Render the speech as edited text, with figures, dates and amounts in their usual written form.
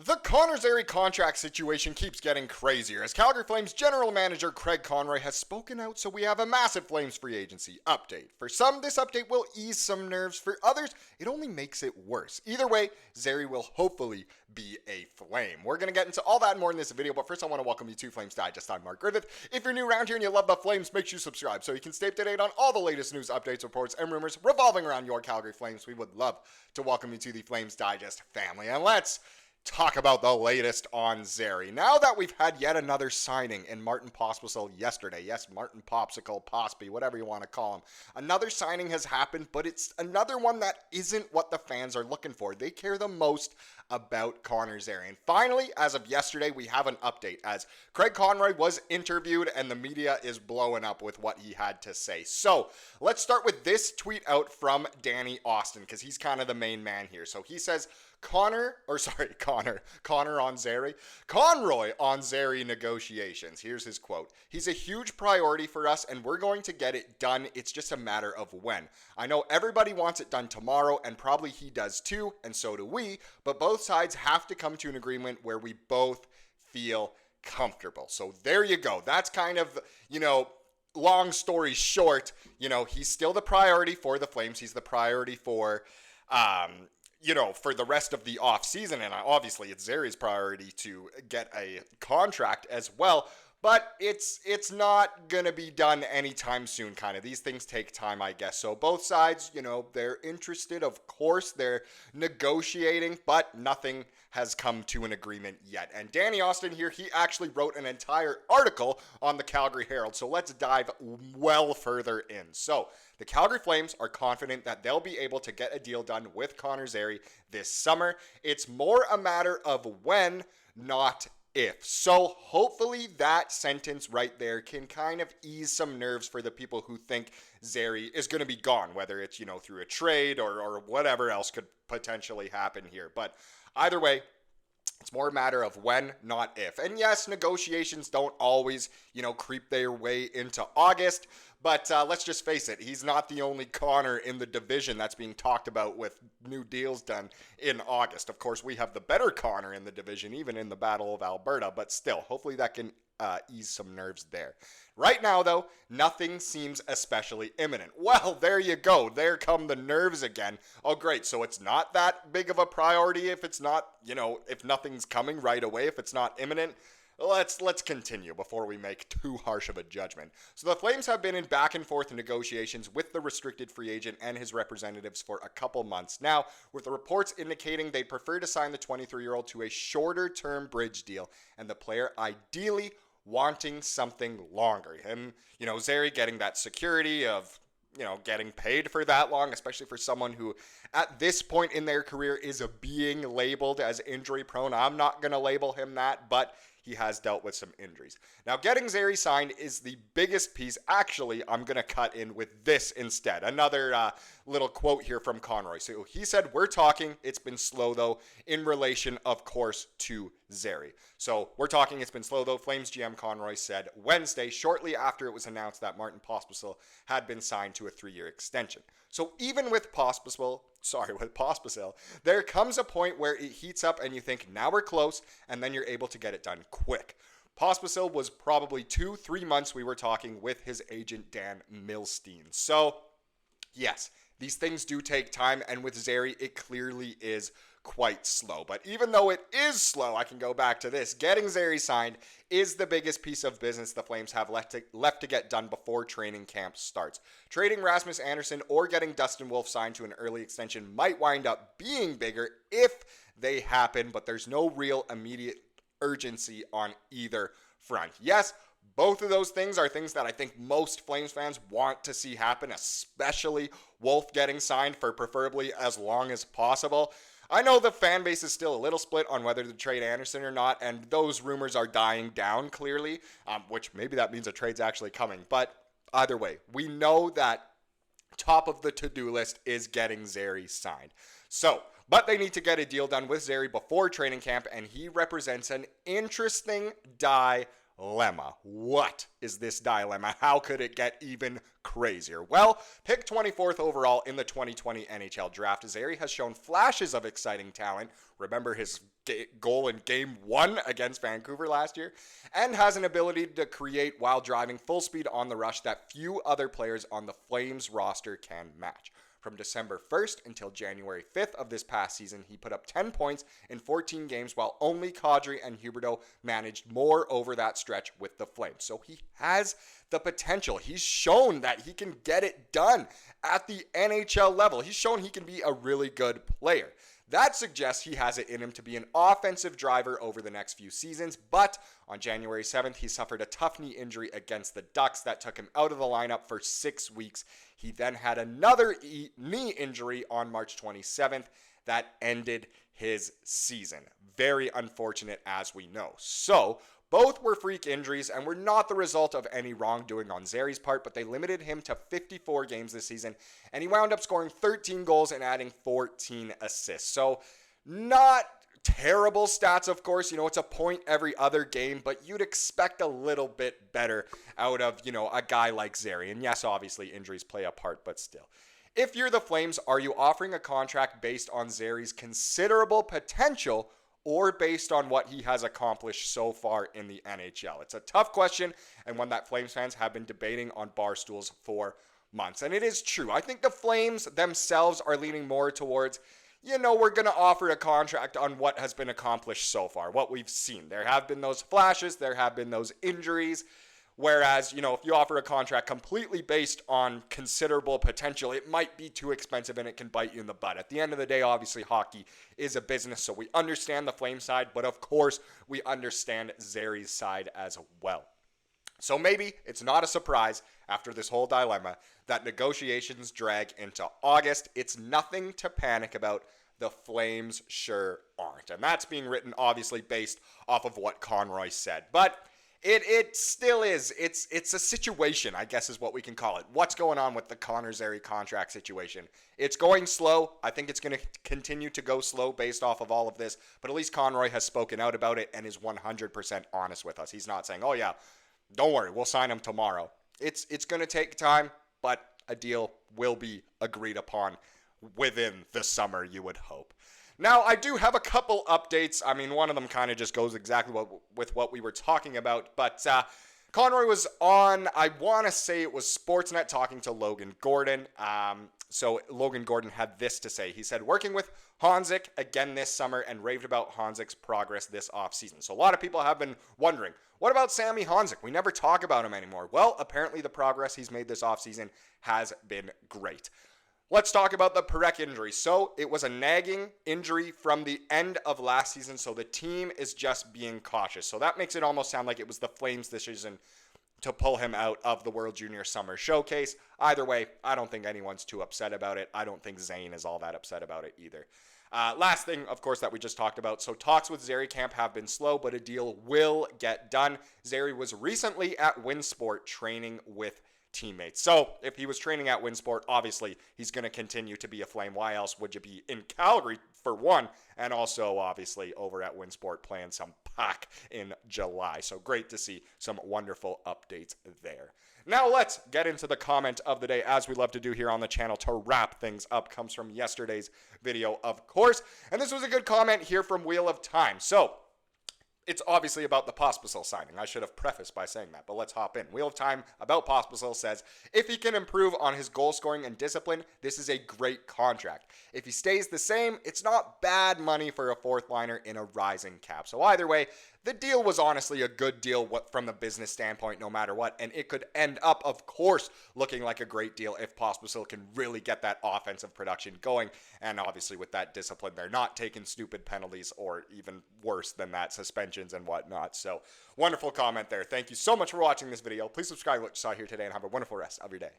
The Connor Zary contract situation keeps getting crazier as Calgary Flames general manager Craig Conroy has spoken out, so we have a massive Flames free agency update. For some, this update will ease some nerves. For others, it only makes it worse. Either way, Zary will hopefully be a Flame. We're going to get into all that and more in this video, but first I want to welcome you to Flames Digest. I'm Mark Griffith. If you're new around here and you love the Flames, make sure you subscribe so you can stay up to date on all the latest news, updates, reports, and rumors revolving around your Calgary Flames. We would love to welcome you to the Flames Digest family. And let's talk about the latest on Zary. Now that we've had yet another signing in Martin Pospisil yesterday, yes, Martin Popsicle, Pospy, whatever you want to call him, another signing has happened, but it's another one that isn't what the fans are looking for. They care the most about Connor Zary. And finally, as of yesterday, we have an update as Craig Conroy was interviewed and the media is blowing up with what he had to say. So let's start with this tweet out from Danny Austin because he's kind of the main man here. So he says, Conroy on Zary negotiations. Here's his quote. He's a huge priority for us and we're going to get it done. It's just a matter of when. I know everybody wants it done tomorrow and probably he does too, and so do we, but both sides have to come to an agreement where we both feel comfortable. So there you go. That's kind of, long story short, he's still the priority for the Flames. He's the priority for for the rest of the offseason, and obviously it's Zary's priority to get a contract as well, but it's not going to be done anytime soon, kind of. These things take time, I guess. So both sides, they're interested, of course, they're negotiating, but nothing has come to an agreement yet. And Danny Austin here, he actually wrote an entire article on the Calgary Herald, so let's dive well further in. So the Calgary Flames are confident that they'll be able to get a deal done with Connor Zary this summer. It's more a matter of when, not if. So hopefully that sentence right there can kind of ease some nerves for the people who think Zary is going to be gone, whether it's, through a trade or whatever else could potentially happen here. But either way, it's more a matter of when, not if. And yes, negotiations don't always, creep their way into August. But let's just face it, he's not the only Connor in the division that's being talked about with new deals done in August. Of course, we have the better Connor in the division, even in the Battle of Alberta. But still, hopefully that can ease some nerves there. Right now, though, nothing seems especially imminent. Well, there you go. There come the nerves again. Oh, great. So it's not that big of a priority if it's not, if nothing's coming right away, if it's not imminent. Let's continue before we make too harsh of a judgment. So the Flames have been in back and forth negotiations with the restricted free agent and his representatives for a couple months now, with the reports indicating they prefer to sign the 23-year-old to a shorter-term bridge deal, and the player ideally wanting something longer. Him, Zary getting that security of, getting paid for that long, especially for someone who at this point in their career is being labeled as injury prone. I'm not going to label him that, but he has dealt with some injuries. Now, getting Zary signed is the biggest piece. Actually, I'm going to cut in with this instead. Another little quote here from Conroy. So he said, we're talking, it's been slow though, in relation, of course, to Zary. So we're talking, it's been slow though. Flames GM Conroy said Wednesday, shortly after it was announced that Martin Pospisil had been signed to a 3-year extension. So even with Pospisil, there comes a point where it heats up and you think, now we're close, and then you're able to get it done quick. Pospisil was probably 2-3 months we were talking with his agent, Dan Milstein. So, yes, these things do take time, and with Zary, it clearly is quite slow. But even though it is slow, I can go back to this. Getting Zary signed is the biggest piece of business the Flames have left to get done before training camp starts. Trading Rasmus Andersson or getting Dustin Wolf signed to an early extension might wind up being bigger if they happen, but there's no real immediate urgency on either front. Yes, both of those things are things that I think most Flames fans want to see happen, especially Wolf getting signed for preferably as long as possible. I know the fan base is still a little split on whether to trade Andersson or not, and those rumors are dying down clearly, which maybe that means a trade's actually coming. But either way, we know that top of the to-do list is getting Zary signed. But they need to get a deal done with Zary before training camp, and he represents an interesting die dilemma. What is this dilemma? How could it get even crazier? Well, picked 24th overall in the 2020 NHL Draft, Zary has shown flashes of exciting talent. Remember his goal in Game 1 against Vancouver last year? And has an ability to create while driving full speed on the rush that few other players on the Flames roster can match. From December 1st until January 5th of this past season, he put up 10 points in 14 games, while only Kadri and Huberdeau managed more over that stretch with the Flames. So he has the potential. He's shown that he can get it done at the NHL level. He's shown he can be a really good player. That suggests he has it in him to be an offensive driver over the next few seasons, but on January 7th, he suffered a tough knee injury against the Ducks that took him out of the lineup for 6 weeks. He then had another knee injury on March 27th that ended his season. Very unfortunate, as we know. So, both were freak injuries and were not the result of any wrongdoing on Zary's part, but they limited him to 54 games this season, and he wound up scoring 13 goals and adding 14 assists. So, not terrible stats, of course. You know, it's a point every other game, but you'd expect a little bit better out of, a guy like Zary. And yes, obviously, injuries play a part, but still. If you're the Flames, are you offering a contract based on Zary's considerable potential or based on what he has accomplished so far in the NHL? It's a tough question, and one that Flames fans have been debating on bar stools for months. And it is true. I think the Flames themselves are leaning more towards, we're going to offer a contract on what has been accomplished so far, what we've seen. There have been those flashes, there have been those injuries. Whereas, if you offer a contract completely based on considerable potential, it might be too expensive and it can bite you in the butt. At the end of the day, obviously, hockey is a business, so we understand the Flame side, but of course, we understand Zary's side as well. So maybe it's not a surprise after this whole dilemma that negotiations drag into August. It's nothing to panic about. The Flames sure aren't. And that's being written, obviously, based off of what Conroy said. But It still is. It's a situation, I guess is what we can call it. What's going on with the Connor Zary contract situation? It's going slow. I think it's going to continue to go slow based off of all of this. But at least Conroy has spoken out about it and is 100% honest with us. He's not saying, oh yeah, don't worry, we'll sign him tomorrow. It's going to take time, but a deal will be agreed upon within the summer, you would hope. Now, I do have a couple updates. I mean, one of them kind of just goes exactly with what we were talking about. But Conroy was on, I want to say it was Sportsnet, talking to Logan Gordon. So Logan Gordon had this to say. He said, working with Honzik again this summer and raved about Honzik's progress this offseason. So a lot of people have been wondering, what about Sammy Honzik? We never talk about him anymore. Well, apparently the progress he's made this offseason has been great. Let's talk about the Perek injury. So it was a nagging injury from the end of last season, so the team is just being cautious. So that makes it almost sound like it was the Flames' decision to pull him out of the World Junior Summer Showcase. Either way, I don't think anyone's too upset about it. I don't think Zane is all that upset about it either. Last thing, of course, that we just talked about. So talks with Zary Camp have been slow, but a deal will get done. Zary was recently at Winsport training with teammates. So if he was training at Winsport, obviously he's going to continue to be a Flame. Why else would you be in Calgary for one, and also obviously over at Winsport playing some puck in July. So great to see some wonderful updates there. Now let's get into the comment of the day, as we love to do here on the channel to wrap things up. Comes from yesterday's video, of course, and this was a good comment here from Wheel of Time. So it's obviously about the Pospisil signing. I should have prefaced by saying that, but let's hop in. Wheel of Time about Pospisil says, if he can improve on his goal scoring and discipline, this is a great contract. If he stays the same, it's not bad money for a fourth liner in a rising cap. So either way, the deal was honestly a good deal from the business standpoint, no matter what, and it could end up, of course, looking like a great deal if Pospisil can really get that offensive production going, and obviously with that discipline, they're not taking stupid penalties or even worse than that, suspensions and whatnot. So wonderful comment there. Thank you so much for watching this video. Please subscribe to what you saw here today and have a wonderful rest of your day.